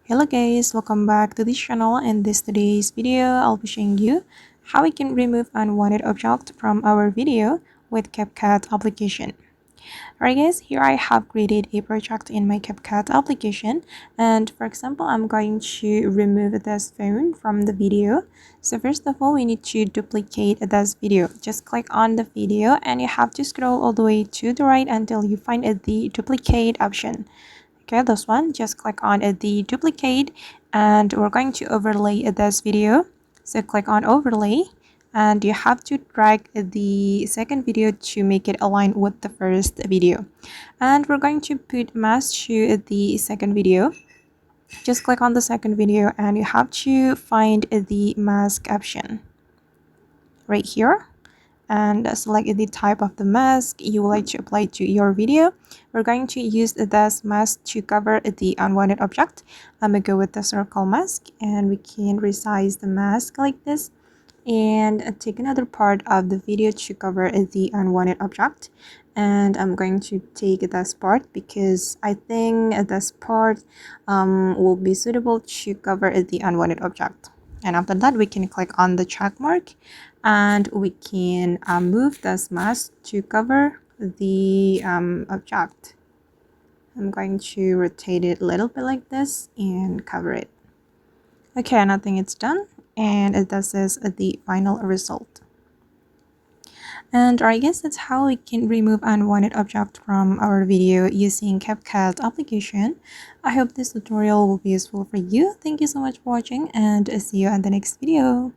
Hello guys, welcome back to this channel. In today's video, I'll be showing you how we can remove unwanted object from our video with CapCut application. Alright guys, here I have created a project in my CapCut application, and for example, I'm going to remove this phone from the video. So first of all, we need to duplicate this video. Just click on the video and you have to scroll all the way to the right until you find the duplicate option. Okay, this one, just click on the duplicate and we're going to overlay this video. So click on overlay and you have to drag the second video to make it align with the first video. And we're going to put mask to the second video. Just click on the second video and you have to find the mask option right here and select the type of the mask you would like to apply to your video. We're going to use this mask to cover the unwanted object. I'm gonna go with the circle mask and we can resize the mask like this and take another part of the video to cover the unwanted object. And I'm going to take this part because I think this part will be suitable to cover the unwanted object. And after that, we can click on the check mark and we can move this mask to cover the object. I'm going to rotate it a little bit like this and cover it. Okay, and I think it's done, and this is the final result. And I guess that's how we can remove unwanted object from our video using CapCut application. I hope this tutorial will be useful for you. Thank you so much for watching and see you in the next video.